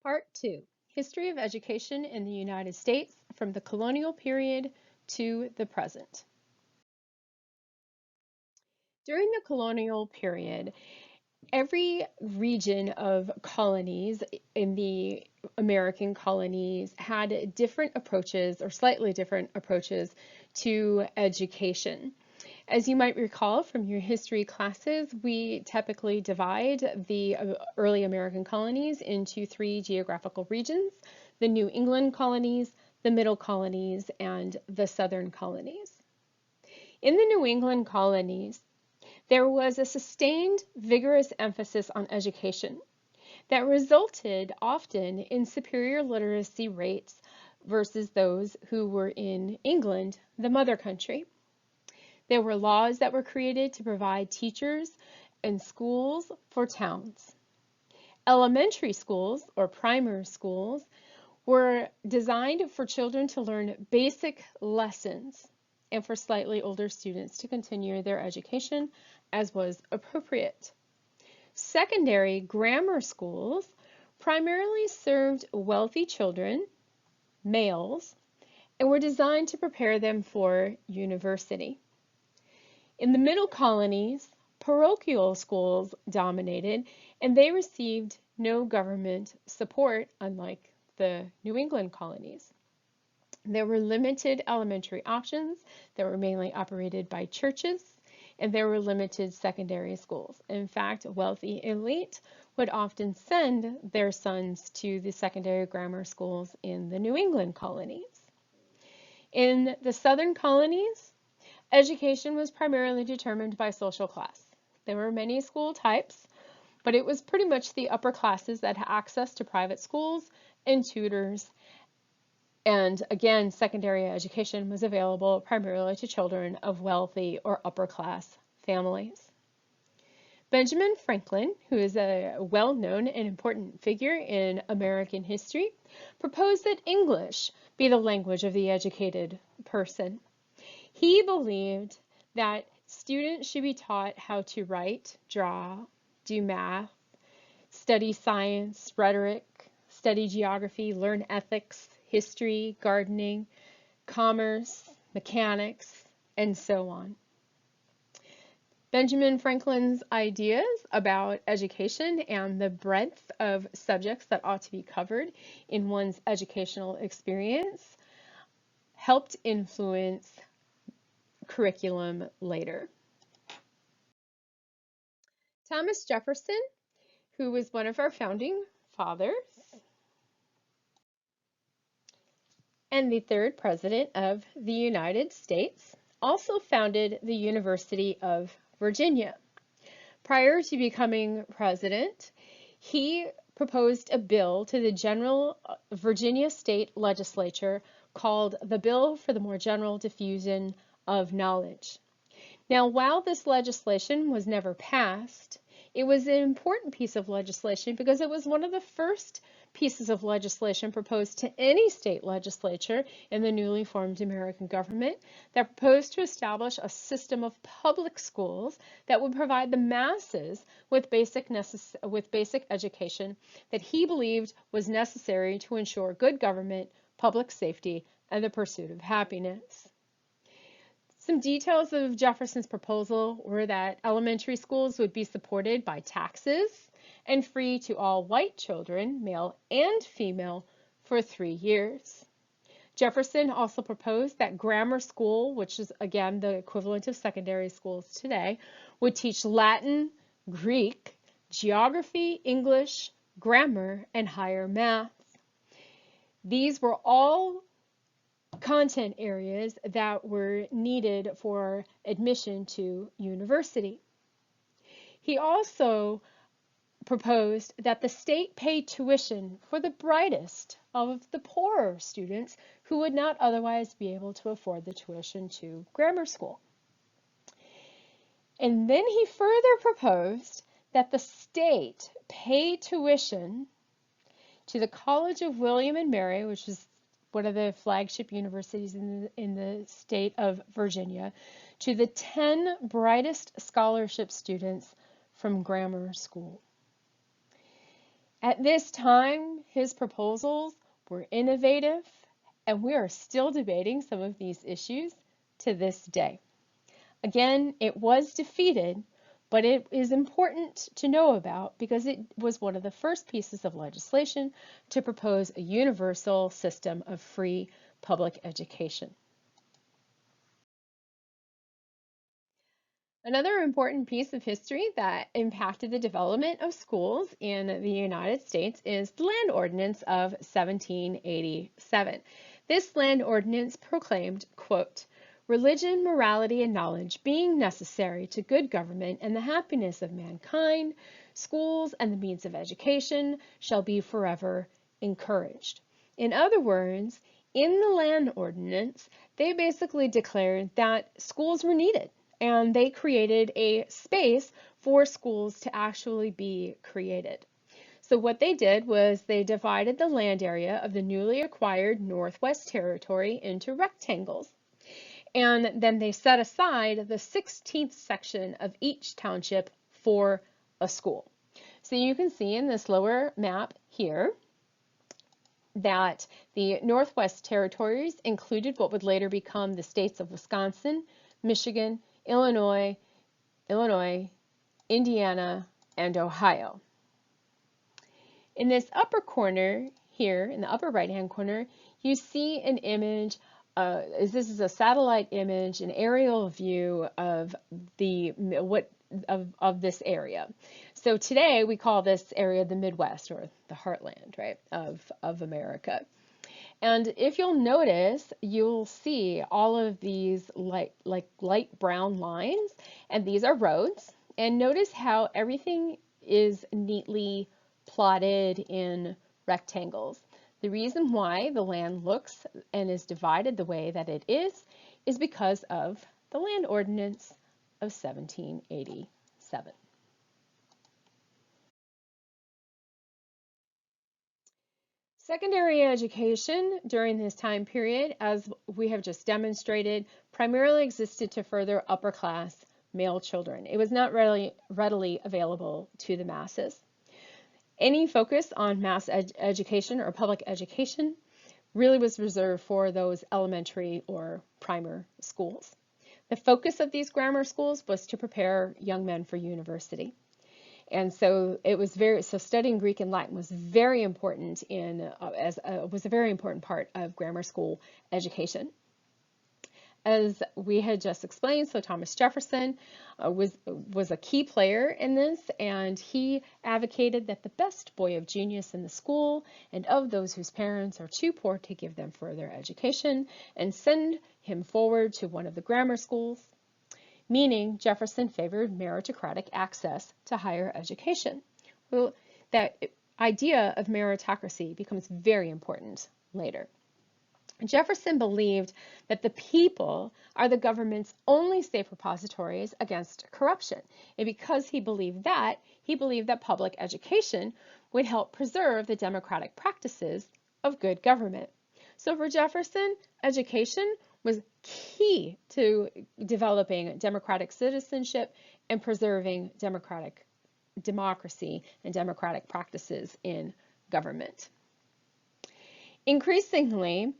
Part 2, History of Education in the United States from the Colonial Period to the Present. During the colonial period, every region of colonies in the American colonies had different approaches or slightly different approaches to education. As you might recall from your history classes, we typically divide the early American colonies into 3 geographical regions: the New England colonies, the Middle colonies, and the Southern colonies. In the New England colonies, there was a sustained, vigorous emphasis on education that resulted often in superior literacy rates versus those who were in England, the mother country. There were laws that were created to provide teachers and schools for towns. Elementary schools, or primary schools, were designed for children to learn basic lessons and for slightly older students to continue their education as was appropriate. Secondary grammar schools primarily served wealthy children, males, and were designed to prepare them for university. In the middle colonies, parochial schools dominated, and they received no government support, unlike the New England colonies. There were limited elementary options that were mainly operated by churches, and there were limited secondary schools. In fact, wealthy elite would often send their sons to the secondary grammar schools in the New England colonies. In the southern colonies, education was primarily determined by social class. There were many school types, but it was pretty much the upper classes that had access to private schools and tutors. And again, secondary education was available primarily to children of wealthy or upper class families. Benjamin Franklin, who is a well-known and important figure in American history, proposed that English be the language of the educated person. He believed that students should be taught how to write, draw, do math, study science, rhetoric, study geography, learn ethics, history, gardening, commerce, mechanics, and so on. Benjamin Franklin's ideas about education and the breadth of subjects that ought to be covered in one's educational experience helped influence curriculum later. Thomas Jefferson, who was one of our founding fathers and the 3rd president of the United States, also founded the University of Virginia. Prior to becoming president, he proposed a bill to the General Virginia State Legislature called the Bill for the More General Diffusion of Knowledge. Now, while this legislation was never passed, it was an important piece of legislation because it was one of the first pieces of legislation proposed to any state legislature in the newly formed American government that proposed to establish a system of public schools that would provide the masses with basic education that he believed was necessary to ensure good government, public safety, and the pursuit of happiness. Some details of Jefferson's proposal were that elementary schools would be supported by taxes and free to all white children, male and female, for 3 years. Jefferson also proposed that grammar school, which is again the equivalent of secondary schools today, would teach Latin, Greek, geography, English, grammar, and higher math. These were all content areas that were needed for admission to university. He also proposed that the state pay tuition for the brightest of the poorer students who would not otherwise be able to afford the tuition to grammar school. And then he further proposed that the state pay tuition to the College of William and Mary, which is one of the flagship universities in the state of Virginia, to the 10 brightest scholarship students from grammar school. At this time, his proposals were innovative, and we are still debating some of these issues to this day. Again, it was defeated, but it is important to know about because it was one of the first pieces of legislation to propose a universal system of free public education. Another important piece of history that impacted the development of schools in the United States is the Land Ordinance of 1787. This land ordinance proclaimed, quote, "Religion, morality, and knowledge being necessary to good government and the happiness of mankind, schools and the means of education shall be forever encouraged." In other words, in the land ordinance, they basically declared that schools were needed, and they created a space for schools to actually be created. So what they did was they divided the land area of the newly acquired Northwest Territory into rectangles. And then they set aside the 16th section of each township for a school. So you can see in this lower map here that the Northwest Territories included what would later become the states of Wisconsin, Michigan, Illinois, Indiana, and Ohio. In this upper corner here, in the upper right-hand corner, you see an image. This is a satellite image, an aerial view of this area. So today we call this area the Midwest, or the heartland, right, of America. And if you'll notice, you'll see all of these light brown lines, and these are roads. And notice how everything is neatly plotted in rectangles. The reason why the land looks and is divided the way that it is because of the Land Ordinance of 1787. Secondary education during this time period, as we have just demonstrated, primarily existed to further upper class male children. It was not readily available to the masses. Any focus on mass education or public education really was reserved for those elementary or primer schools. The focus of these grammar schools was to prepare young men for university. And so it was studying Greek and Latin was very important was a very important part of grammar school education. As we had just explained, so Thomas Jefferson was a key player in this, and he advocated that the best boy of genius in the school and of those whose parents are too poor to give them further education and send him forward to one of the grammar schools, meaning Jefferson favored meritocratic access to higher education. Well, that idea of meritocracy becomes very important later. Jefferson believed that the people are the government's only safe repositories against corruption. And because he believed that public education would help preserve the democratic practices of good government. So for Jefferson, education was key to developing democratic citizenship and preserving democracy and democratic practices in government. Increasingly,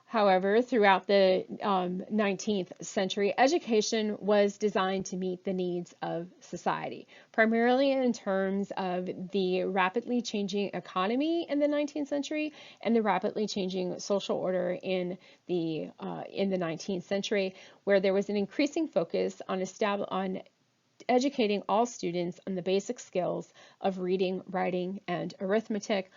however, throughout the 19th century, education was designed to meet the needs of society, primarily in terms of the rapidly changing economy in the 19th century and the rapidly changing social order in the 19th century, where there was an increasing focus on educating all students on the basic skills of reading, writing, and arithmetic,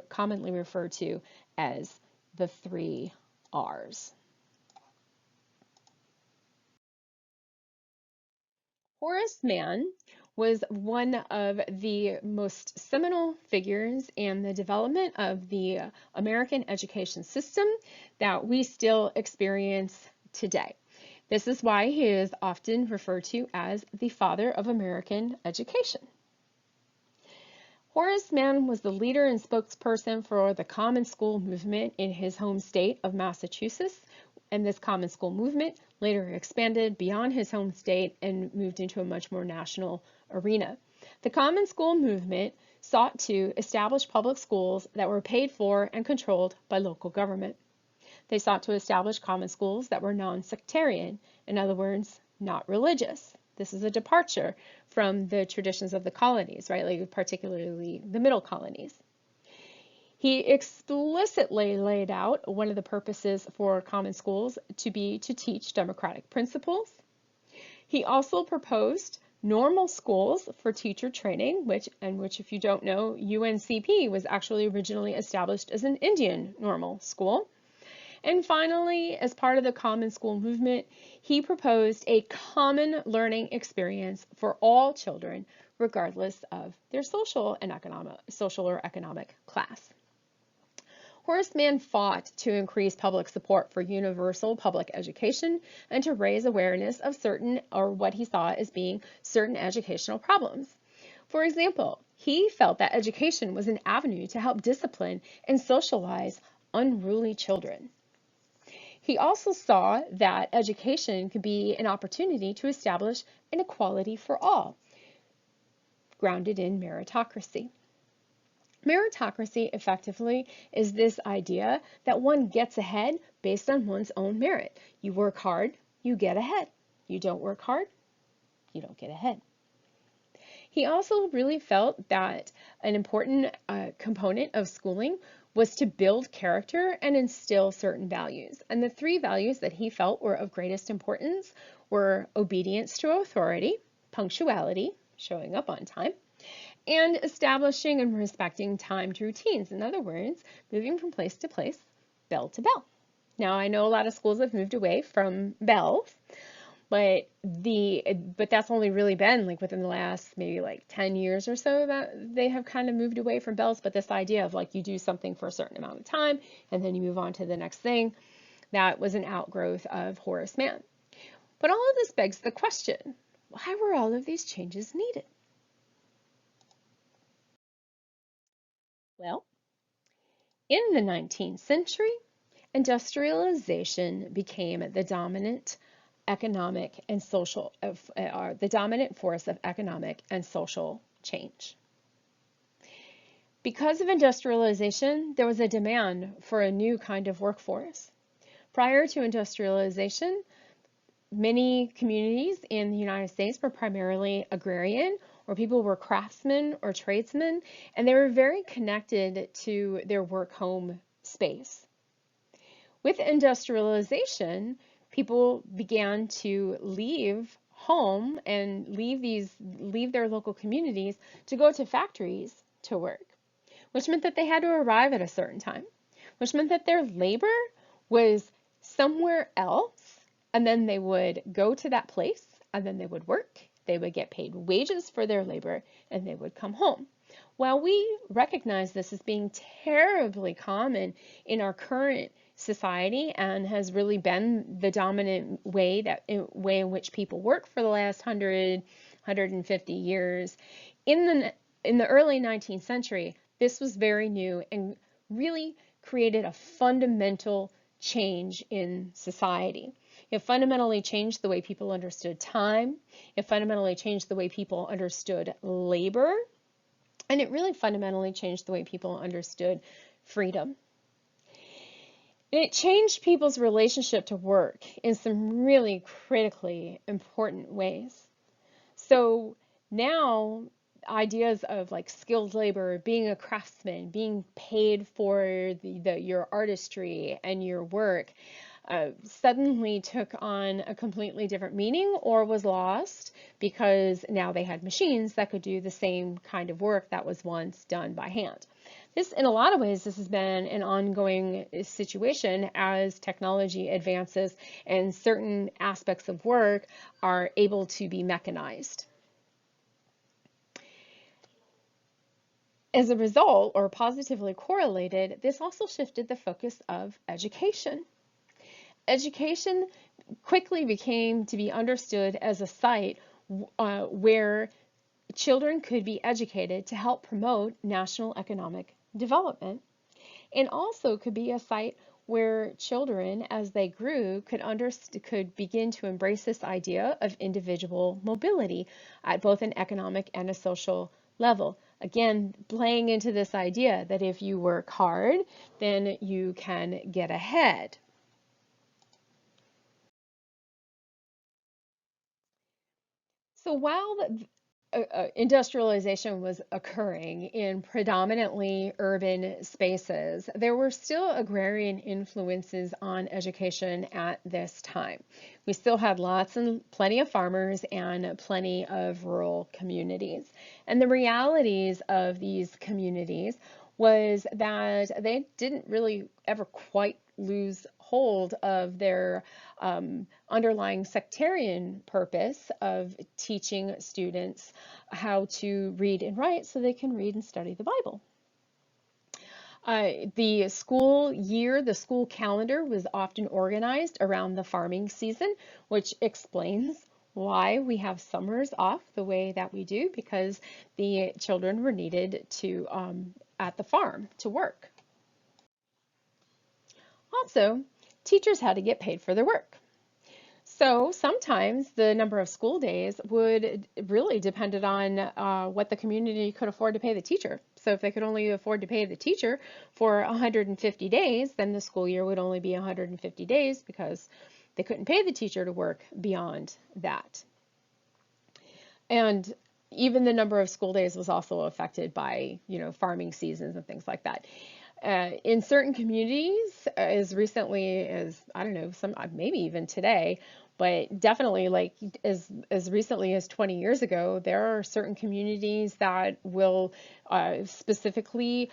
commonly referred to as the 3 R's. Horace Mann was one of the most seminal figures in the development of the American education system that we still experience today. This is why he is often referred to as the father of American education. Horace Mann was the leader and spokesperson for the Common School movement in his home state of Massachusetts, and this Common School movement later expanded beyond his home state and moved into a much more national arena. The Common School movement sought to establish public schools that were paid for and controlled by local government. They sought to establish common schools that were non-sectarian, in other words, not religious. This is a departure from the traditions of the colonies, right? Like particularly the middle colonies. He explicitly laid out one of the purposes for common schools to be to teach democratic principles. He also proposed normal schools for teacher training, which if you don't know, UNCP was actually originally established as an Indian normal school. And finally, as part of the Common School movement, he proposed a common learning experience for all children, regardless of their social or economic class. Horace Mann fought to increase public support for universal public education and to raise awareness of certain, or what he saw as being certain educational problems. For example, he felt that education was an avenue to help discipline and socialize unruly children. He also saw that education could be an opportunity to establish an equality for all, grounded in meritocracy. Meritocracy effectively is this idea that one gets ahead based on one's own merit. You work hard, you get ahead. You don't work hard, you don't get ahead. He also really felt that an important component of schooling was to build character and instill certain values. And the three values that he felt were of greatest importance were obedience to authority, punctuality, showing up on time, and establishing and respecting timed routines. In other words, moving from place to place, bell to bell. Now, I know a lot of schools have moved away from bells, but that's only really been like within the last maybe like 10 years or so that they have kind of moved away from bells. But this idea of like you do something for a certain amount of time and then you move on to the next thing, that was an outgrowth of Horace Mann. But all of this begs the question, why were all of these changes needed? Well, in the 19th century, industrialization became the dominant economic and social, the dominant force of economic and social change. Because of industrialization, there was a demand for a new kind of workforce. Prior to industrialization, many communities in the United States were primarily agrarian, or people were craftsmen or tradesmen, and they were very connected to their work-home space. With industrialization, people began to leave home and leave their local communities to go to factories to work, which meant that they had to arrive at a certain time, which meant that their labor was somewhere else, and then they would go to that place, and then they would work, they would get paid wages for their labor, and they would come home. While we recognize this as being terribly common in our current society and has really been the dominant way in which people work for the last 150 years, in the early 19th century, this was very new and really created a fundamental change in society. It fundamentally changed the way people understood time. It fundamentally changed the way people understood labor. And it really fundamentally changed the way people understood freedom. And it changed people's relationship to work in some really critically important ways. So now ideas of like skilled labor, being a craftsman, being paid for your artistry and your work, suddenly took on a completely different meaning or was lost because now they had machines that could do the same kind of work that was once done by hand. This, in a lot of ways, this has been an ongoing situation as technology advances and certain aspects of work are able to be mechanized. As a result, or positively correlated, this also shifted the focus of education. Education quickly became to be understood as a site where children could be educated to help promote national economic development, and also could be a site where children, as they grew, could begin to embrace this idea of individual mobility at both an economic and a social level. Again, playing into this idea that if you work hard, then you can get ahead. So while industrialization was occurring in predominantly urban spaces, there were still agrarian influences on education at this time. We still had lots and plenty of farmers and plenty of rural communities. And the realities of these communities was that they didn't really ever quite lose hold of their underlying sectarian purpose of teaching students how to read and write so they can read and study the Bible. The school year, the school calendar was often organized around the farming season, which explains why we have summers off the way that we do, because the children were needed to at the farm to work. Also, teachers had to get paid for their work. So sometimes the number of school days would really depended on what the community could afford to pay the teacher. So if they could only afford to pay the teacher for 150 days, then the school year would only be 150 days because they couldn't pay the teacher to work beyond that. And even the number of school days was also affected by, farming seasons and things like that. In certain communities, as recently as, I don't know, maybe even today, but definitely like as recently as 20 years ago, there are certain communities that will specifically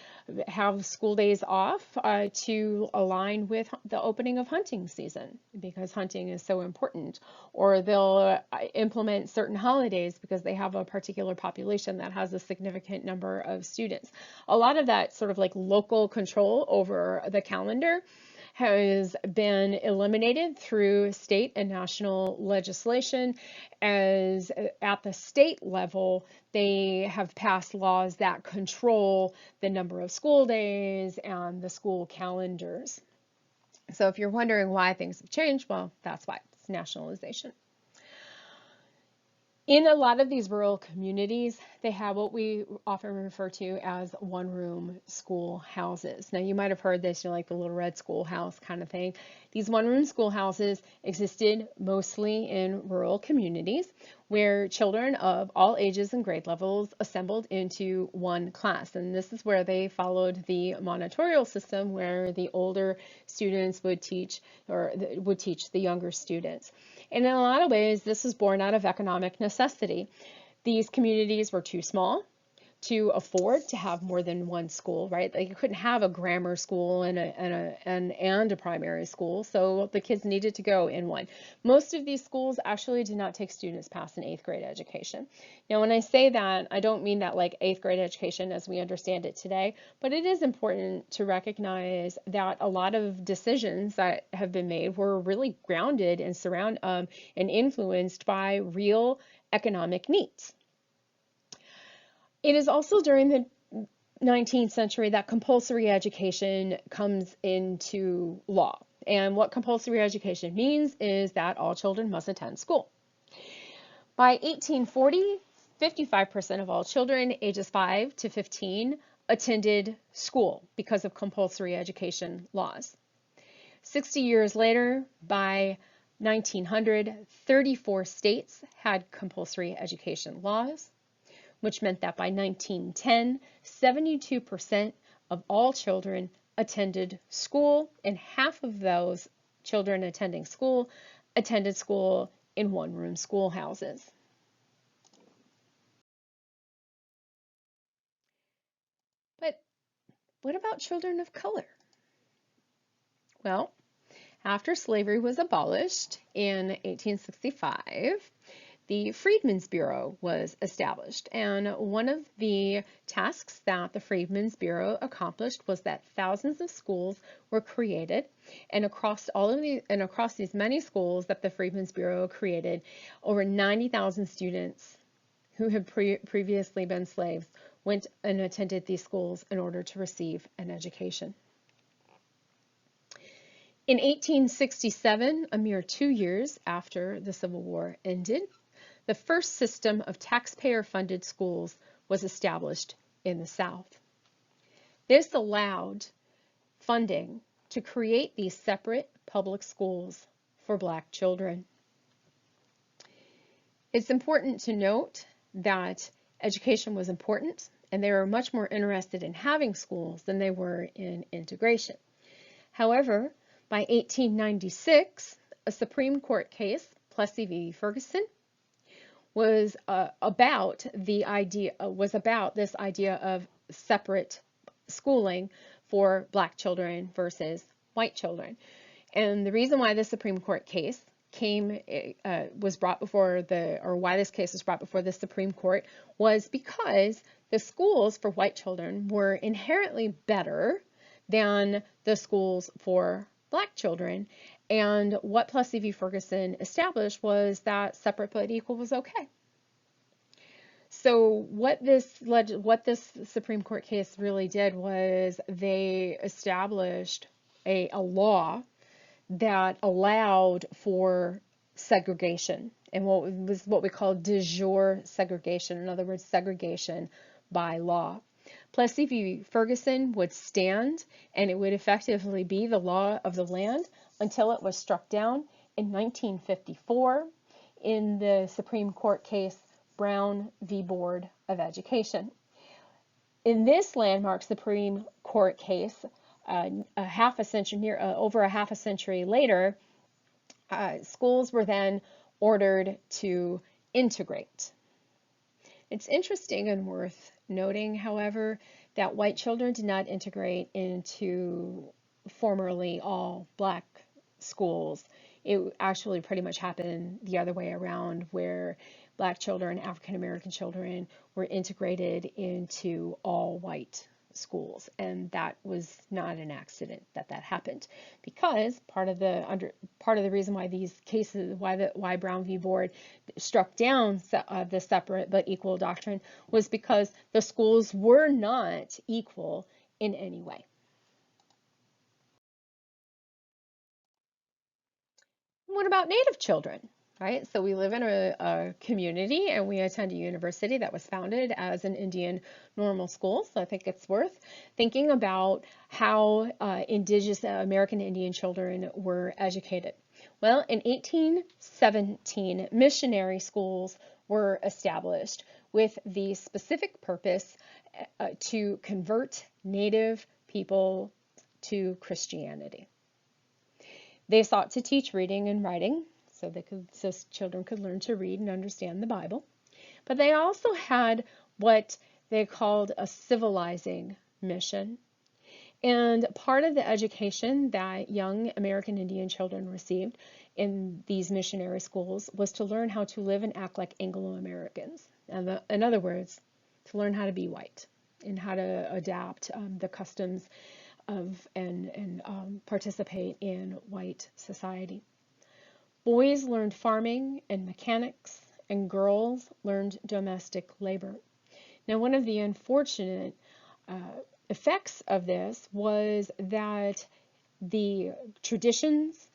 have school days off to align with the opening of hunting season because hunting is so important. Or they'll implement certain holidays because they have a particular population that has a significant number of students. A lot of that sort of like local control over the calendar has been eliminated through state and national legislation, as at the state level, they have passed laws that control the number of school days and the school calendars. So if you're wondering why things have changed, well, that's why. It's nationalization. In a lot of these rural communities, they have what we often refer to as one-room schoolhouses. Now, you might have heard this, like the little red schoolhouse kind of thing. These one-room schoolhouses existed mostly in rural communities where children of all ages and grade levels assembled into one class. And this is where they followed the monitorial system where the older students would teach the younger students. And in a lot of ways, this is born out of economic necessity. These communities were too small to afford to have more than one school, right? Like you couldn't have a grammar school and a primary school, so the kids needed to go in one. Most of these schools actually did not take students past an 8th grade education. Now, when I say that, I don't mean that like 8th grade education as we understand it today, but it is important to recognize that a lot of decisions that have been made were really grounded and and influenced by real economic needs. It is also during the 19th century that compulsory education comes into law. And what compulsory education means is that all children must attend school. By 1840, 55% of all children ages 5 to 15 attended school because of compulsory education laws. 60 years later, by 1900, 34 states had compulsory education laws, which meant that by 1910, 72% of all children attended school, and half of those children attended school in one-room schoolhouses. But what about children of color? Well, after slavery was abolished in 1865, the Freedmen's Bureau was established, and one of the tasks that the Freedmen's Bureau accomplished was that thousands of schools were created, and across these many schools that the Freedmen's Bureau created, over 90,000 students who had previously been slaves went and attended these schools in order to receive an education. In 1867, a mere 2 years after the Civil War ended, the first system of taxpayer-funded schools was established in the South. This allowed funding to create these separate public schools for Black children. It's important to note that education was important, and they were much more interested in having schools than they were in integration. However, by 1896, a Supreme Court case, Plessy v. Ferguson, was about this idea of separate schooling for Black children versus white children. And the reason why the Supreme Court case was brought before why this case was brought before the Supreme Court was because the schools for white children were inherently better than the schools for Black children. And what Plessy v. Ferguson established was that separate but equal was okay. So what this Supreme Court case really did was they established a law that allowed for segregation, and what we call de jure segregation, in other words, segregation by law. Plessy v. Ferguson would stand, and it would effectively be the law of the land until it was struck down in 1954 in the Supreme Court case Brown v. Board of Education. In this landmark Supreme Court case, over a half a century later, schools were then ordered to integrate. It's interesting and worth noting, however, that white children did not integrate into formerly all Black schools. It actually pretty much happened the other way around, where Black children, African American children, were integrated into all white schools, and that was not an accident that happened, because part of the reason why these cases, why Brown v. Board struck down the separate but equal doctrine, was because the schools were not equal in any way. What about Native children? Right? So we live in a community, and we attend a university that was founded as an Indian normal school. So I think it's worth thinking about how indigenous American Indian children were educated. Well, in 1817, missionary schools were established with the specific purpose to convert Native people to Christianity. They sought to teach reading and writing, so children could learn to read and understand the Bible. But they also had what they called a civilizing mission. And part of the education that young American Indian children received in these missionary schools was to learn how to live and act like Anglo-Americans. In other words, to learn how to be white and how to adapt the customs of and participate in white society. Boys learned farming and mechanics, and girls learned domestic labor. Now, one of the unfortunate effects of this was that the traditions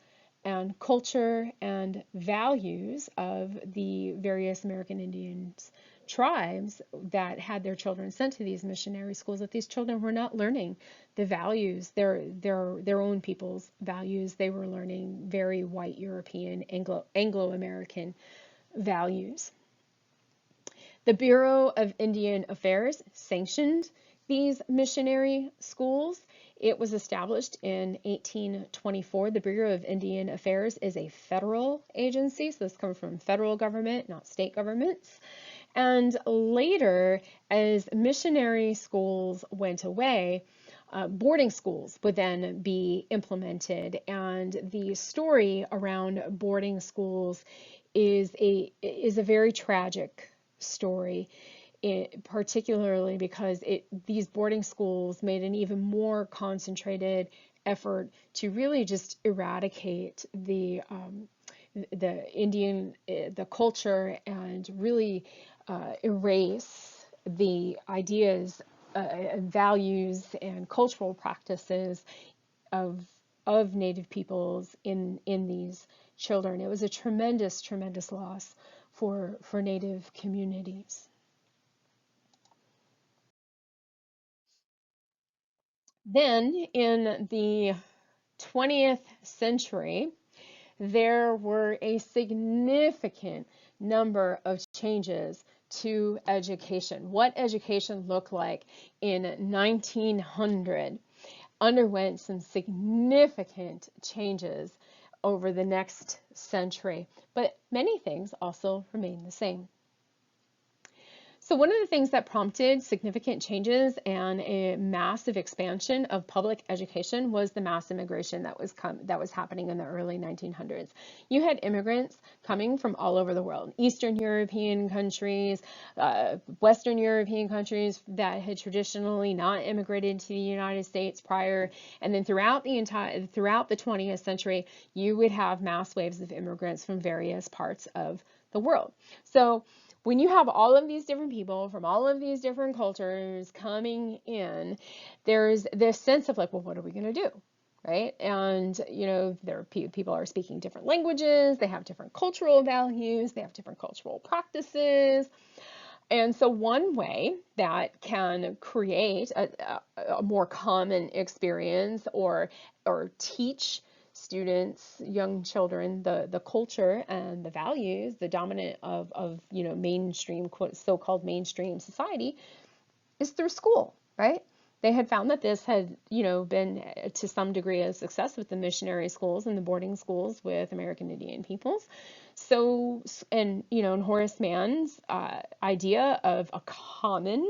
and culture and values of the various American Indians tribes that had their children sent to these missionary schools, that these children were not learning the values, their own people's values. They were learning very white European, Anglo-American values. The Bureau of Indian Affairs sanctioned these missionary schools. It was established in 1824. The Bureau of Indian Affairs is a federal agency, so this comes from federal government, not state governments. And later, as missionary schools went away, boarding schools would then be implemented. And the story around boarding schools is a very tragic story, particularly because these boarding schools made an even more concentrated effort to really just eradicate the culture, and really erase the ideas, values, and cultural practices of of Native peoples in these children. It was a tremendous, tremendous loss for Native communities. Then in the 20th century, there were a significant number of changes to education. What education looked like in 1900 underwent some significant changes over the next century, but many things also remain the same. So one of the things that prompted significant changes and a massive expansion of public education was the mass immigration that was happening in the early 1900s. You had immigrants coming from all over the world, Eastern European countries, Western European countries that had traditionally not immigrated to the United States prior, and then throughout the 20th century, you would have mass waves of immigrants from various parts of the world. So when you have all of these different people from all of these different cultures coming in, there's this sense of like, well, what are we going to do? Right? And, people are speaking different languages, they have different cultural values, they have different cultural practices. And so one way that can create a more common experience or teach students, young children, the culture and the values, the dominant of mainstream, so-called mainstream society, is through school, right? They had found that this had, been to some degree a success with the missionary schools and the boarding schools with American Indian peoples. So, and Horace Mann's idea of a common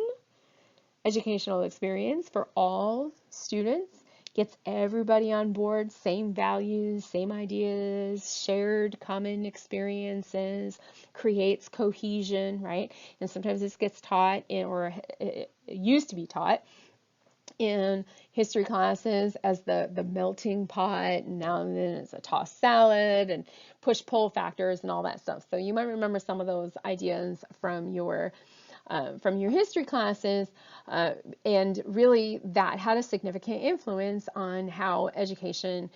educational experience for all students gets everybody on board, same values, same ideas, shared common experiences, creates cohesion, right? And sometimes this gets taught or it used to be taught in history classes as the melting pot, and now and then it's a tossed salad and push-pull factors and all that stuff. So you might remember some of those ideas from your history classes, and really that had a significant influence on how education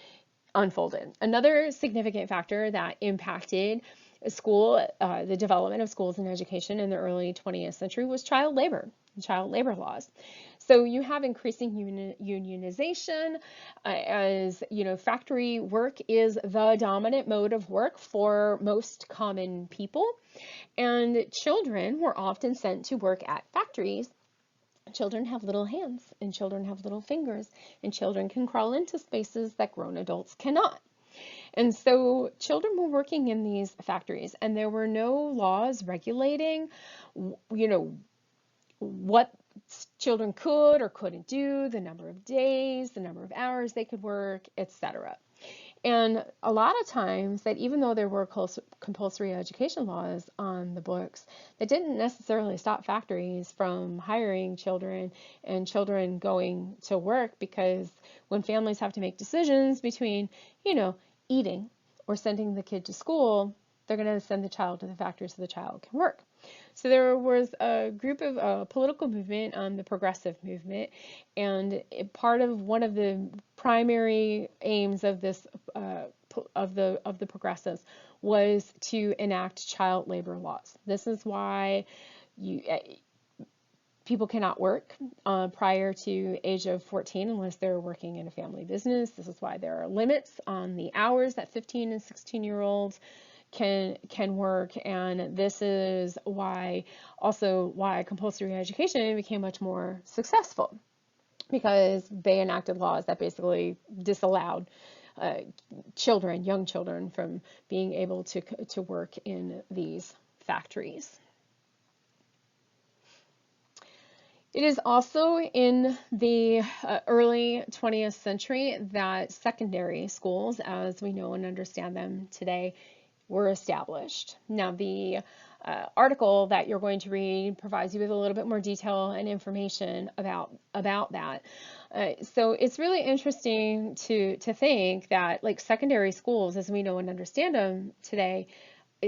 unfolded. Another significant factor that impacted the development of schools and education in the early 20th century was child labor laws. So you have increasing unionization, as factory work is the dominant mode of work for most common people, and children were often sent to work at factories. Children have little hands, and children have little fingers, and children can crawl into spaces that grown adults cannot. And so children were working in these factories, and there were no laws regulating, what children could or couldn't do, the number of days, the number of hours they could work, etc. And a lot of times that even though there were compulsory education laws on the books, that didn't necessarily stop factories from hiring children and children going to work, because when families have to make decisions between, eating or sending the kid to school, they're going to send the child to the factory so the child can work. So there was a group of political movement, the progressive movement, and one of the primary aims of this of the progressives was to enact child labor laws. This is why people cannot work prior to age of 14 unless they're working in a family business. This is why there are limits on the hours that 15 and 16-year-olds can work, and this is why compulsory education became much more successful, because they enacted laws that basically disallowed young children from being able to work in these factories. It is also in the early 20th century that secondary schools, as we know and understand them today, were established. Now, the article that you're going to read provides you with a little bit more detail and information about that. So it's really interesting to think that, like, secondary schools, as we know and understand them today,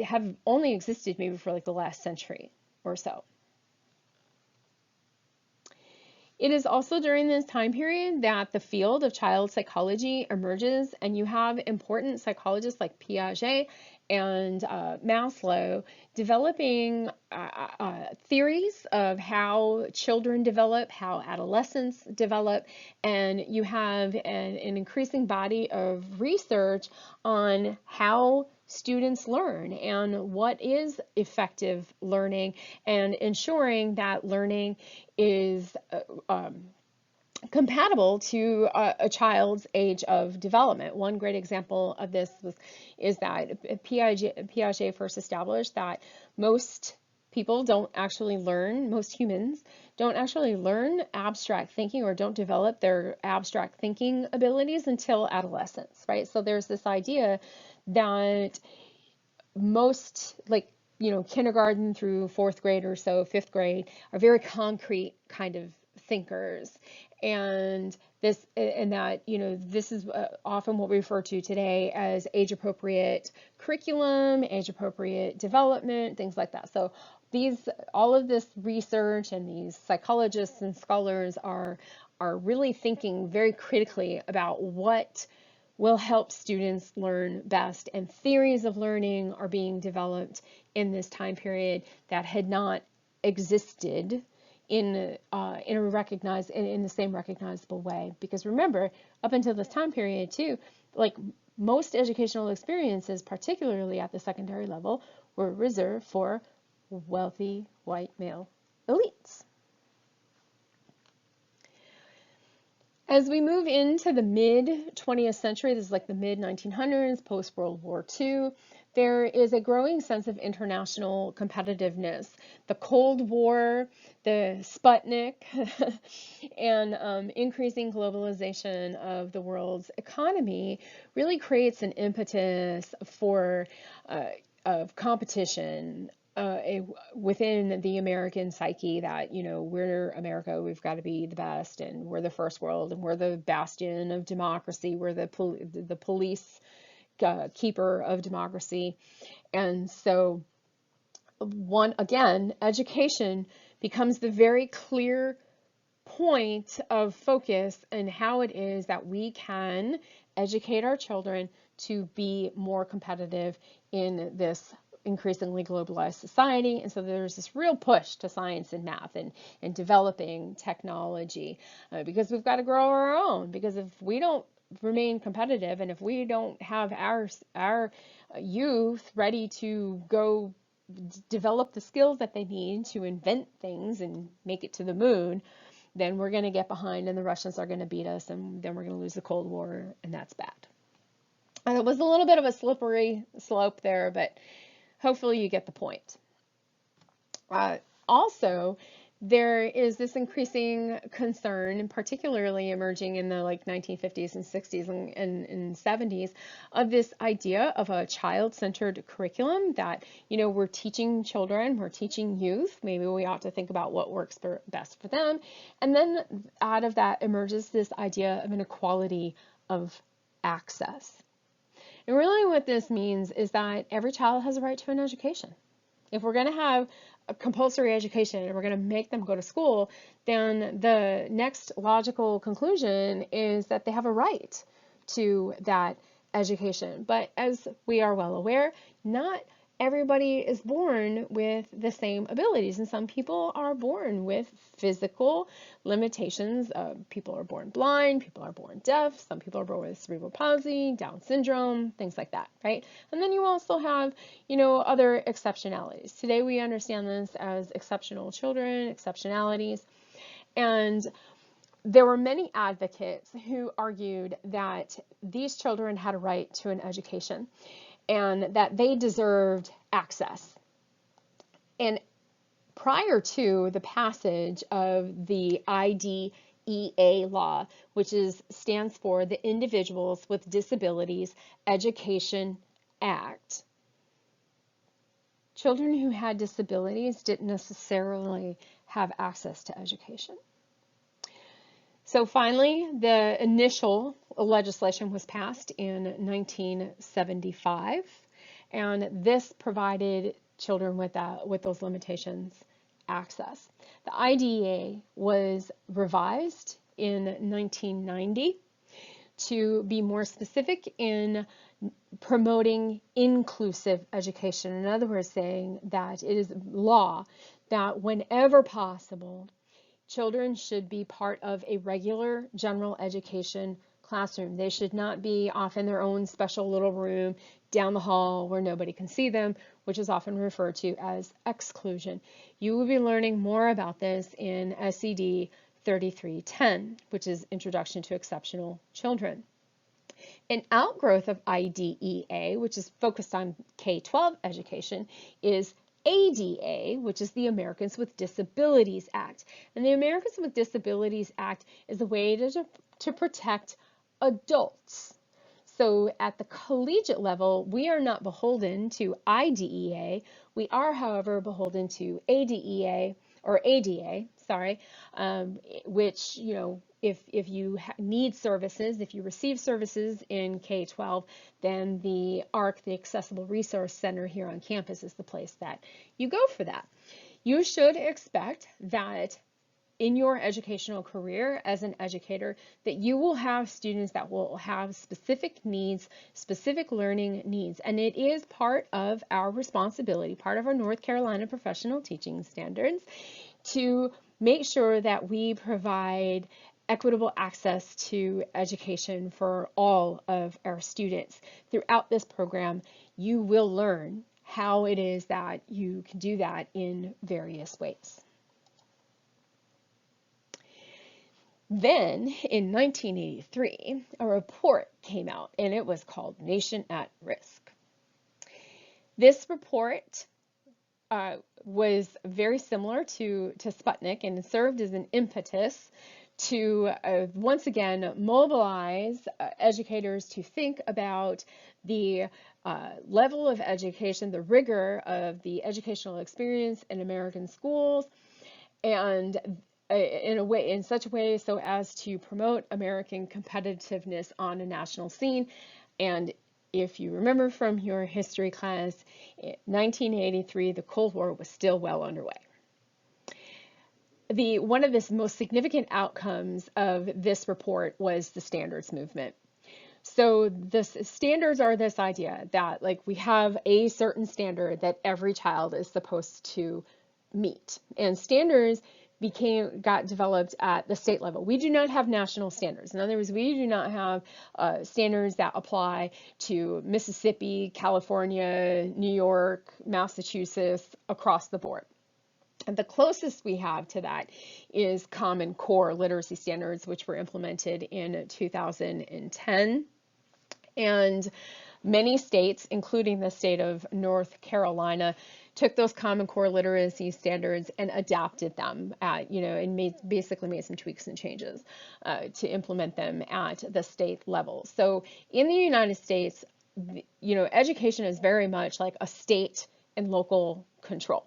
have only existed maybe for like the last century or so. It is also during this time period that the field of child psychology emerges, and you have important psychologists like Piaget and Maslow developing theories of how children develop, how adolescents develop, and you have an increasing body of research on how students learn and what is effective learning, and ensuring that learning is compatible to a child's age of development. One great example of this is that Piaget first established that most people don't actually learn, most humans don't actually learn abstract thinking or don't develop their abstract thinking abilities until adolescence, right? So there's this idea that most, like, kindergarten through fourth grade or so, fifth grade, are very concrete kind of thinkers. And that, this is often what we refer to today as age appropriate curriculum, age appropriate development, things like that. So all of this research and these psychologists and scholars are really thinking very critically about what will help students learn best, and theories of learning are being developed in this time period that had not existed in the same recognizable way. Because remember, up until this time period too, like, most educational experiences, particularly at the secondary level, were reserved for wealthy white male elites. As we move into the mid 20th century, this is like the mid 1900s, post World War II, there is a growing sense of international competitiveness. The Cold War, the Sputnik, and increasing globalization of the world's economy really creates an impetus for of competition within the American psyche, that, we're America, we've got to be the best, and we're the first world, and we're the bastion of democracy, we're the police keeper of democracy. And so, education becomes the very clear point of focus and how it is that we can educate our children to be more competitive in this increasingly globalized society. And so there's this real push to science and math and developing technology, because we've got to grow our own. Because if we don't remain competitive, and if we don't have our youth ready to go develop the skills that they need to invent things and make it to the moon, then we're going to get behind, and the Russians are going to beat us, and then we're going to lose the Cold War, and that's bad. And it was a little bit of a slippery slope there, but hopefully you get the point. Also, there is this increasing concern, particularly emerging in the 1950s and 60s and 70s, of this idea of a child-centered curriculum, that, we're teaching children, we're teaching youth, maybe we ought to think about what works best for them. And then out of that emerges this idea of an equality of access. And really what this means is that every child has a right to an education. If we're going to have a compulsory education and we're going to make them go to school, then the next logical conclusion is that they have a right to that education. But as we are well aware, not everybody is born with the same abilities, and some people are born with physical limitations. People are born blind, people are born deaf, some people are born with cerebral palsy, Down syndrome, things like that, right? And then you also have, other exceptionalities. Today we understand this as exceptional children, exceptionalities, and there were many advocates who argued that these children had a right to an education and that they deserved access. And prior to the passage of the IDEA law, which stands for the Individuals with Disabilities Education Act, children who had disabilities didn't necessarily have access to education. So finally, the initial legislation was passed in 1975, and this provided children with those limitations access. The IDEA was revised in 1990 to be more specific in promoting inclusive education. In other words, saying that it is law that whenever possible, children should be part of a regular general education classroom. They should not be off in their own special little room down the hall where nobody can see them, which is often referred to as exclusion. You will be learning more about this in SED 3310, which is Introduction to Exceptional Children. An outgrowth of IDEA, which is focused on K-12 education, is ADA, which is the Americans with Disabilities Act. And the Americans with Disabilities Act is a way to protect adults. So at the collegiate level, we are not beholden to IDEA. We are, however, beholden to ADEA, or ADA, sorry, which, you know, if you need services, if you receive services in K-12, then the ARC, the Accessible Resource Center here on campus, is the place that you go for that. You should expect that in your educational career as an educator, that you will have students that will have specific needs, specific learning needs, and it is part of our responsibility, part of our North Carolina professional teaching standards, to make sure that we provide equitable access to education for all of our students. Throughout this program, you will learn how it is that you can do that in various ways. Then, in 1983, a report came out, and it was called Nation at Risk. This report was very similar to Sputnik and served as an impetus to once again mobilize educators to think about the level of education, the rigor of the educational experience in American schools, and in such a way so as to promote American competitiveness on a national scene. And if you remember from your history class, in 1983, the Cold War was still well underway. One of the most significant outcomes of this report was the standards movement. So the standards are this idea that, like, we have a certain standard that every child is supposed to meet, and standards got developed at the state level. We do not have national standards. In other words, we do not have standards that apply to Mississippi, California, New York, Massachusetts, across the board. And the closest we have to that is Common Core literacy standards, which were implemented in 2010. And many states, including the state of North Carolina, took those Common Core literacy standards and adapted them and basically made some tweaks and changes to implement them at the state level. So in the United States, education is very much like a state and local control.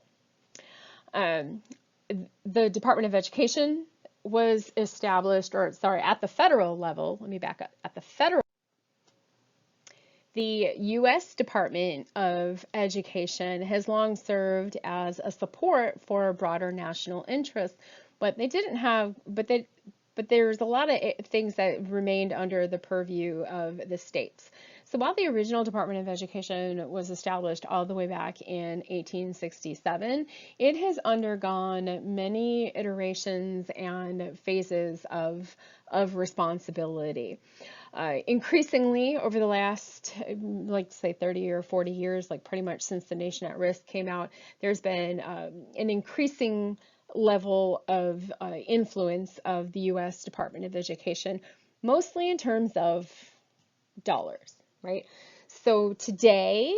The Department of Education was established, at the federal level. Let me back up. At the federal, the U.S. Department of Education has long served as a support for broader national interests, but there's a lot of things that remained under the purview of the states. So while the original Department of Education was established all the way back in 1867, it has undergone many iterations and phases of responsibility. Increasingly over the last, say 30 or 40 years, like pretty much since the Nation at Risk came out, there's been an increasing level of influence of the U.S. Department of Education, mostly in terms of dollars, right? So today,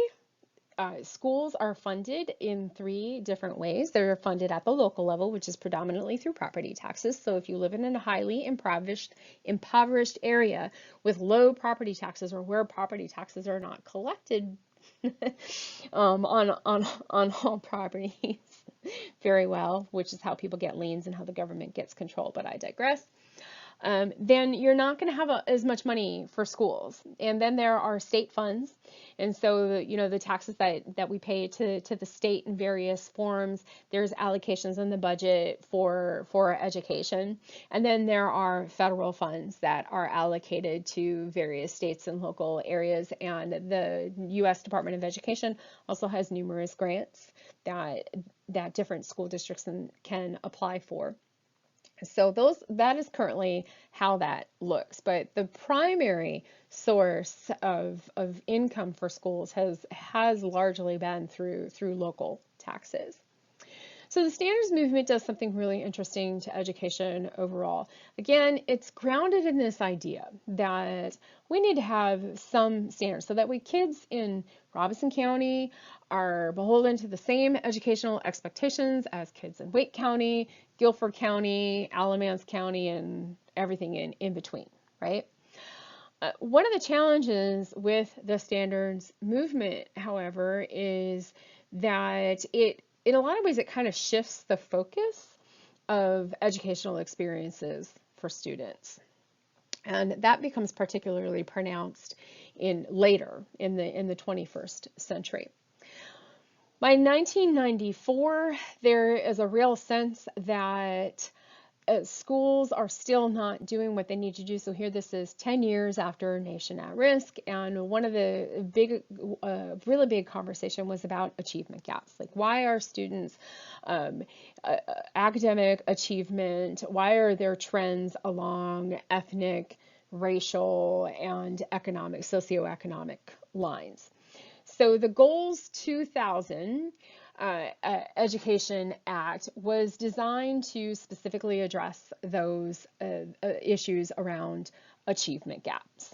schools are funded in 3 different ways. They're funded at the local level, which is predominantly through property taxes. So if you live in a highly impoverished area with low property taxes, or where property taxes are not collected on all properties very well, which is how people get liens and how the government gets control, but I digress. then you're not going to have as much money for schools. And then there are state funds. And so, the taxes that we pay to the state in various forms, there's allocations in the budget for education. And then there are federal funds that are allocated to various states and local areas. And the U.S. Department of Education also has numerous grants that different school districts can apply for. So that is currently how that looks. But the primary source of income for schools has largely been through local taxes. So the standards movement does something really interesting to education overall. Again, it's grounded in this idea that we need to have some standards so that kids in Robeson County are beholden to the same educational expectations as kids in Wake County, Guilford County, Alamance County, and everything in between, right? One of the challenges with the standards movement, however, is that in a lot of ways, it kind of shifts the focus of educational experiences for students. And that becomes particularly pronounced later in the 21st century. By 1994, there is a real sense that schools are still not doing what they need to do. So here this is 10 years after Nation at Risk, and one of the really big conversation was about achievement gaps. Like, why are students academic achievement, why are there trends along ethnic, racial, and socioeconomic lines? So the Goals 2000 Education Act was designed to specifically address those issues around achievement gaps.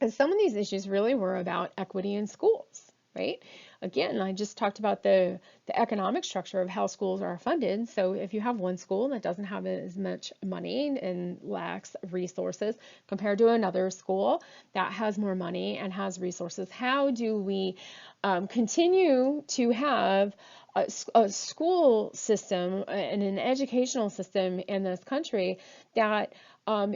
And some of these issues really were about equity in schools, right? Again, I just talked about the economic structure of how schools are funded. So if you have one school that doesn't have as much money and lacks resources compared to another school that has more money and has resources, how do we continue to have a school system and an educational system in this country that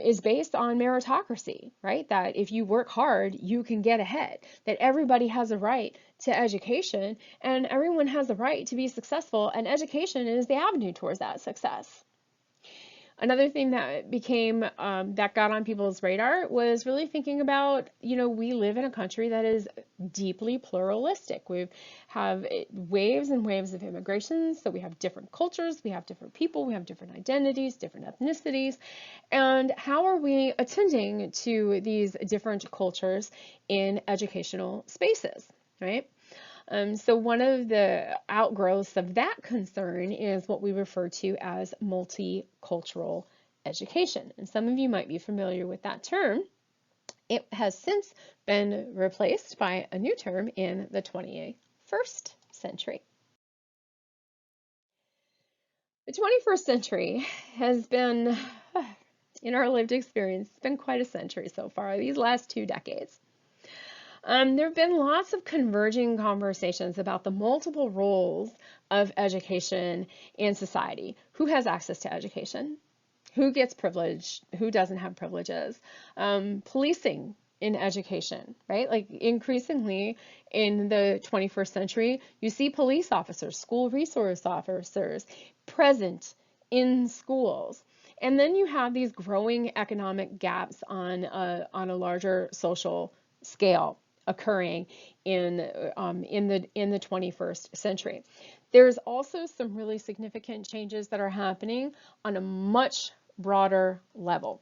is based on meritocracy, right? That if you work hard, you can get ahead, that everybody has a right to education and everyone has a right to be successful, and education is the avenue towards that success. Another thing that that got on people's radar was really thinking about, we live in a country that is deeply pluralistic. We have waves and waves of immigration, so we have different cultures, we have different people, we have different identities, different ethnicities, and how are we attending to these different cultures in educational spaces, right? So one of the outgrowths of that concern is what we refer to as multicultural education. And some of you might be familiar with that term. It has since been replaced by a new term in the 21st century. The 21st century has been, in our lived experience, it's been quite a century so far, these last 2 decades. There have been lots of converging conversations about the multiple roles of education in society. Who has access to education? Who gets privilege? Who doesn't have privileges? Policing in education, right? Like, increasingly in the 21st century, you see police officers, school resource officers present in schools. And then you have these growing economic gaps on a larger social scale occurring in the 21st century. There's also some really significant changes that are happening on a much broader level.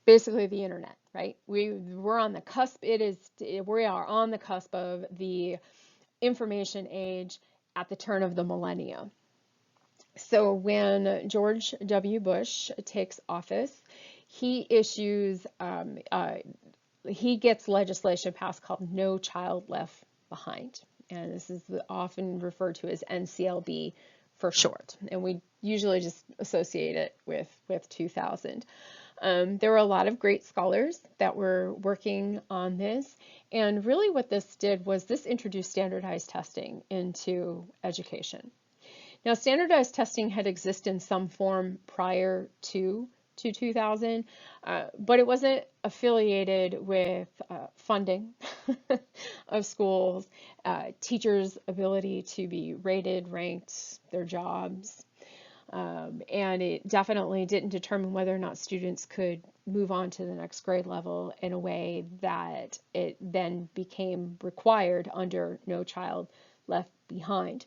Basically the internet, right? We're on the cusp. We are on the cusp of the information age at the turn of the millennia. So when George W. Bush takes office, he gets legislation passed called No Child Left Behind. And this is often referred to as NCLB for short. And we usually just associate it with 2000. There were a lot of great scholars that were working on this. And really what this did was this introduced standardized testing into education. Now, standardized testing had existed in some form prior to 2000, but it wasn't affiliated with funding of schools, teachers' ability to be rated, ranked, their jobs, and it definitely didn't determine whether or not students could move on to the next grade level in a way that it then became required under No Child Left Behind.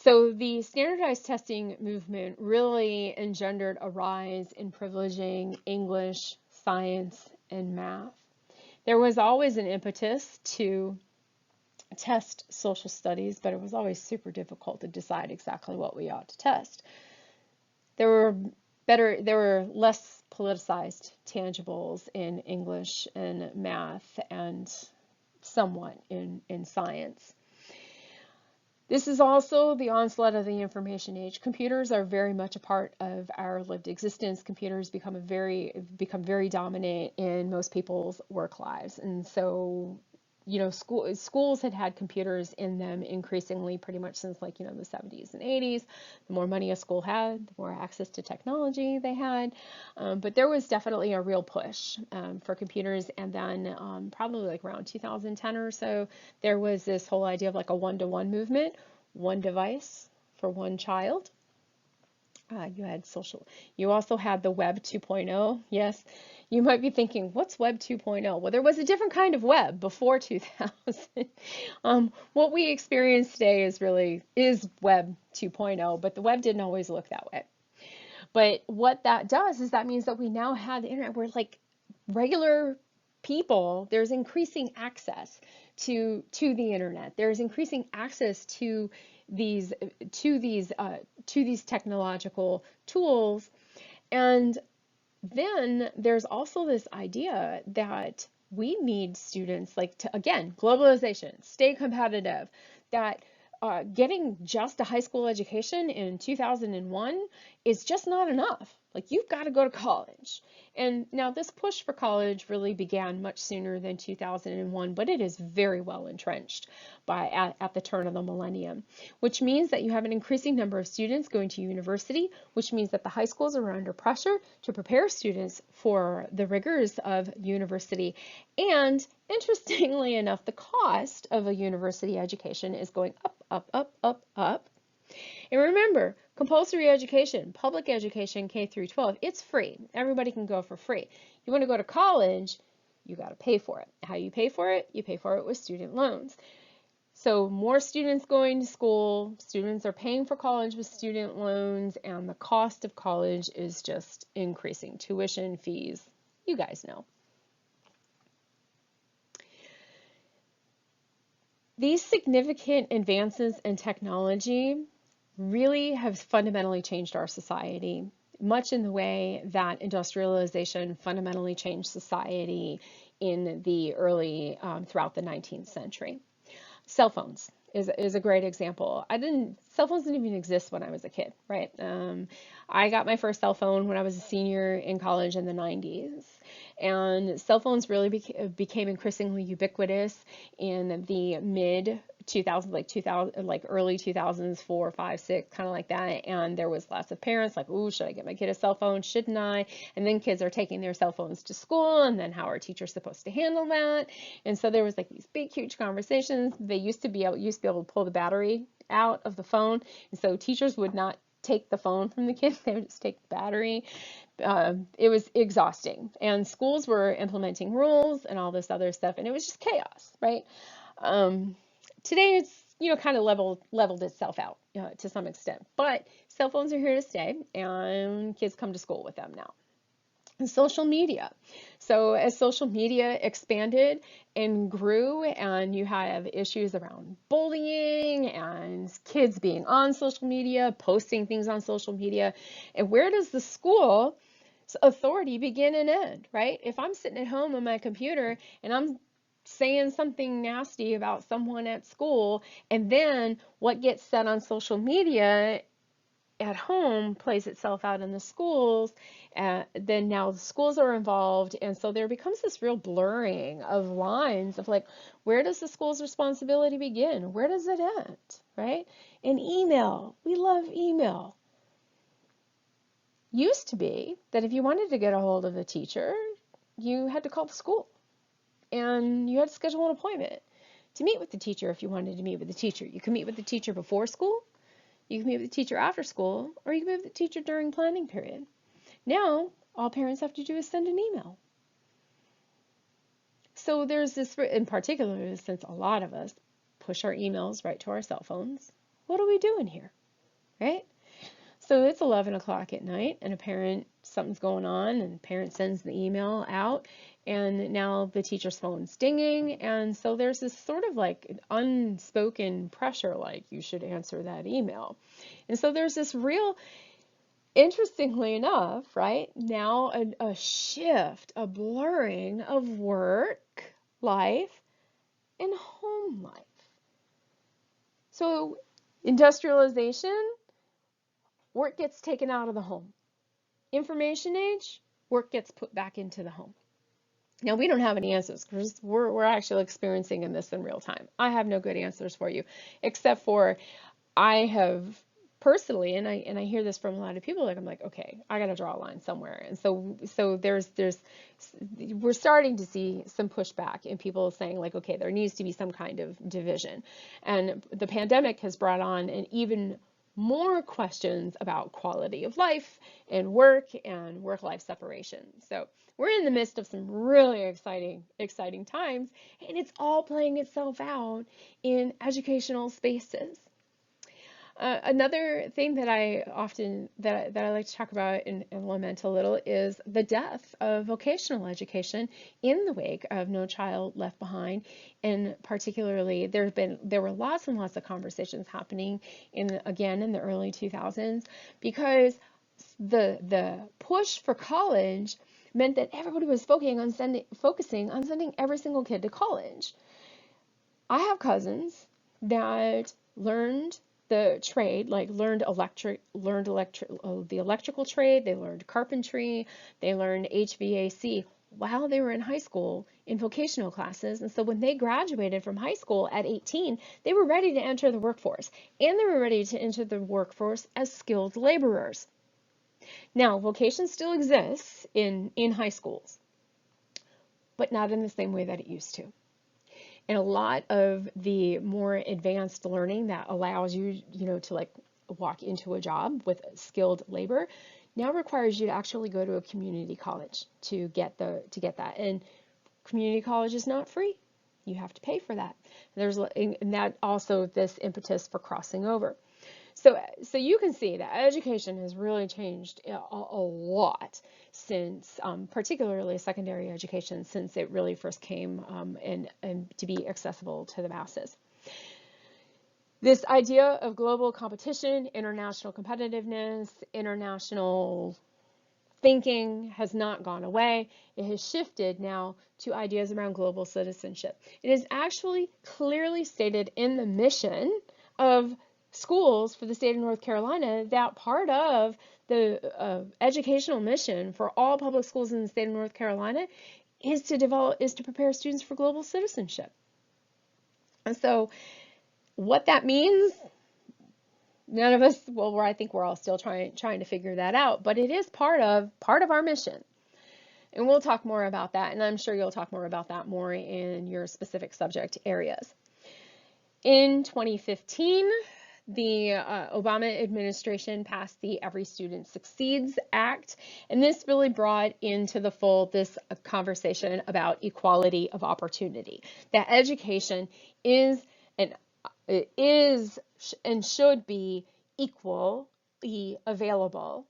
So the standardized testing movement really engendered a rise in privileging English, science, and math. There was always an impetus to test social studies, but it was always super difficult to decide exactly what we ought to test. There were less politicized tangibles in English and math and somewhat in science. This is also the onslaught of the information age. Computers are very much a part of our lived existence. Computers become very dominant in most people's work lives. And so, schools had computers in them increasingly pretty much since the 70s and 80s. The more money a school had, the more access to technology they had. But there was definitely a real push for computers. And then probably around 2010 or so, there was this whole idea of a one-to-one movement, one device for one child. You also had the Web 2.0. Yes, you might be thinking, what's Web 2.0? Well, there was a different kind of web before 2000. What we experience today is Web 2.0, but the web didn't always look that way. But what that does is that means that we now have the internet where regular people, there's increasing access to the internet. There's increasing access to these technological tools. And then there's also this idea that we need students again, globalization, stay competitive, that getting just a high school education in 2001 is just not enough. You've got to go to college. And now this push for college really began much sooner than 2001, but it is very well entrenched at the turn of the millennium, which means that you have an increasing number of students going to university, which means that the high schools are under pressure to prepare students for the rigors of university. And interestingly enough, the cost of a university education is going up, up, up, up, up. And remember, compulsory education, public education, K through 12, it's free. Everybody can go for free. You want to go to college, you got to pay for it. How you pay for it? You pay for it with student loans. So more students going to school, students are paying for college with student loans, and the cost of college is just increasing. Tuition, fees, you guys know. These significant advances in technology really have fundamentally changed our society, much in the way that industrialization fundamentally changed society in the throughout the 19th century. Cell phones is a great example. Cell phones didn't even exist when I was a kid, right? I got my first cell phone when I was a senior in college in the 90s. And cell phones really became increasingly ubiquitous in the mid 2000s, early 2000s, 4, 5, 6, kind of like that. And there was lots of parents ooh, should I get my kid a cell phone? Shouldn't I? And then kids are taking their cell phones to school, and then how are teachers supposed to handle that? And so there was these big, huge conversations. They used to be able to pull the battery out of the phone, and so teachers would not take the phone from the kids, they would just take the battery. It was exhausting, and schools were implementing rules and all this other stuff, and it was just chaos, right? Today it's kind of leveled itself out to some extent, but cell phones are here to stay, and kids come to school with them now. And social media. So as social media expanded and grew, and you have issues around bullying and kids being on social media, posting things on social media, and where does the school authority begin and end, right? If I'm sitting at home on my computer and I'm saying something nasty about someone at school, and then what gets said on social media at home plays itself out in the schools, then now the schools are involved, and so there becomes this real blurring of lines of like, where does the school's responsibility begin? Where does it end, right? And email, we love email. Used to be that if you wanted to get a hold of a teacher, you had to call the school and you had to schedule an appointment to meet with the teacher if you wanted to meet with the teacher. You can meet with the teacher before school, you can meet with the teacher after school, or you can meet with the teacher during planning period. Now, all parents have to do is send an email. So there's this, in particular, since a lot of us push our emails right to our cell phones, what are we doing here, right? So it's 11 o'clock at night and something's going on and the parent sends the email out and now the teacher's phone's dinging. And so there's this sort of like unspoken pressure, like you should answer that email. And so there's this real, interestingly enough, right, now a shift, a blurring of work life and home life. So industrialization, work gets taken out of the home. Information age, work gets put back into the home. Now, we don't have any answers because we're actually experiencing this in real time. I have no good answers for you, except for I have personally, and I hear this from a lot of people, like I'm like, okay, I got to draw a line somewhere. And so we're starting to see some pushback in people saying like, okay, there needs to be some kind of division. And the pandemic has brought on an even more questions about quality of life and work-life separation. So we're in the midst of some really exciting times, and it's all playing itself out in educational spaces. Another thing that I often that I like to talk about and lament a little is the death of vocational education in the wake of No Child Left Behind, and particularly there were lots and lots of conversations happening in the early 2000s because the push for college meant that everybody was focusing on sending every single kid to college. I have cousins that learned the trade, like the electrical trade, they learned carpentry, they learned HVAC while they were in high school in vocational classes. And so when they graduated from high school at 18, they were ready to enter the workforce, and they were ready to enter the workforce as skilled laborers. Now, vocation still exists in high schools, but not in the same way that it used to. And a lot of the more advanced learning that allows you, to like walk into a job with skilled labor now requires you to actually go to a community college to get that. And community college is not free. You have to pay for that. And that also this impetus for crossing over. So you can see that education has really changed a lot since, particularly secondary education, since it really first came and to be accessible to the masses. This idea of global competition, international competitiveness, international thinking has not gone away. It has shifted now to ideas around global citizenship. It is actually clearly stated in the mission of schools for the state of North Carolina that part of the educational mission for all public schools in the state of North Carolina is to prepare students for global citizenship. And so what that means, none of us, well, I think we're all still trying to figure that out, but it is part of our mission. And we'll talk more about that, and I'm sure you'll talk more about that more in your specific subject areas. In 2015, the Obama administration passed the Every Student Succeeds Act, and this really brought into the fold this conversation about equality of opportunity. That education is and should be equally available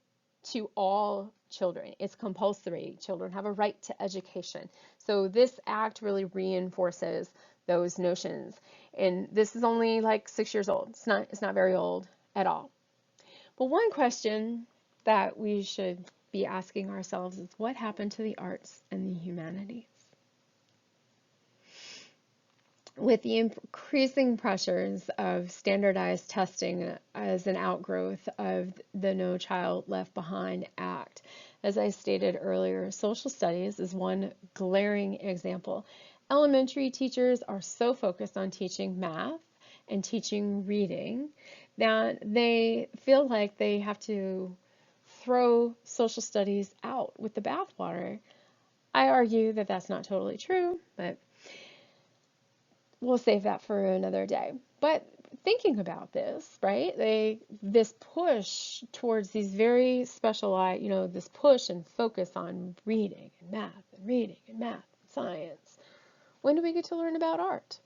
to all children. It's compulsory. Children have a right to education. So this act really reinforces those notions. And this is only like 6 years old. It's not very old at all. But one question that we should be asking ourselves is, what happened to the arts and the humanities? with the increasing pressures of standardized testing as an outgrowth of the No Child Left Behind Act. As I stated earlier, social studies is one glaring example. Elementary teachers are so focused on teaching math and teaching reading that they feel like they have to throw social studies out with the bathwater. I argue that that's not totally true, but we'll save that for another day. But thinking about this, right? This push towards these very specialized, this push and focus on reading and math and reading and math and science. When do we get to learn about art?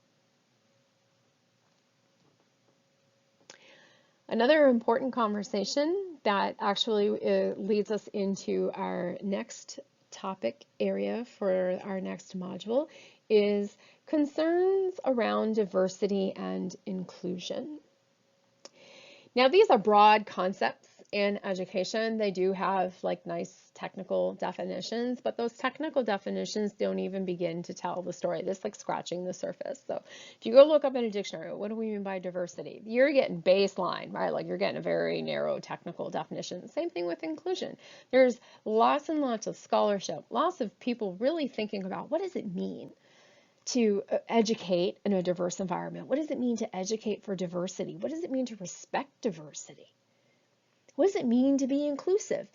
Another important conversation that actually leads us into our next topic area for our next module is concerns around diversity and inclusion. Now, these are broad concepts in education. They do have like nice technical definitions, but those technical definitions don't even begin to tell the story. This is like scratching the surface. So if you go look up in a dictionary, what do we mean by diversity? You're getting baseline, right? Like you're getting a very narrow technical definition. Same thing with inclusion. There's lots and lots of scholarship, lots of people really thinking about what does it mean to educate in a diverse environment? What does it mean to educate for diversity? What does it mean to respect diversity? What does it mean to be inclusive?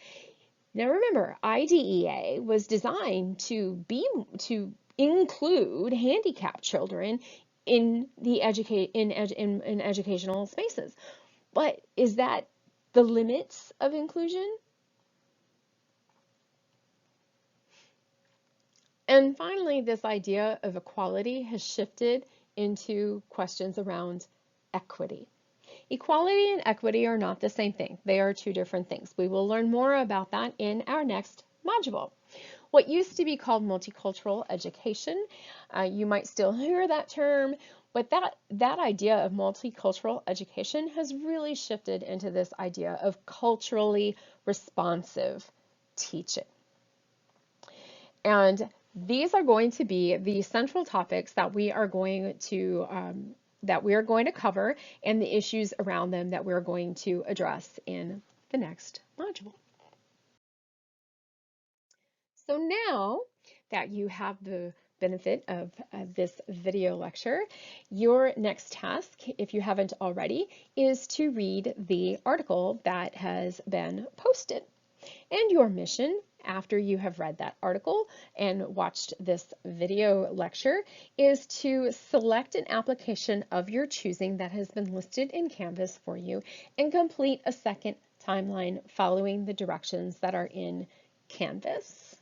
Now remember, IDEA was designed to include handicapped children in the in educational spaces. But is that the limits of inclusion? And finally, this idea of equality has shifted into questions around equity. Equality and equity are not the same thing. They are two different things. We will learn more about that in our next module. What used to be called multicultural education, you might still hear that term, but that idea of multicultural education has really shifted into this idea of culturally responsive teaching. And these are going to be the central topics that we are going to cover and the issues around them that we're going to address in the next module. So now that you have the benefit of this video lecture, your next task, if you haven't already, is to read the article that has been posted. And your mission after you have read that article and watched this video lecture is to select an application of your choosing that has been listed in Canvas for you and complete a second timeline following the directions that are in Canvas.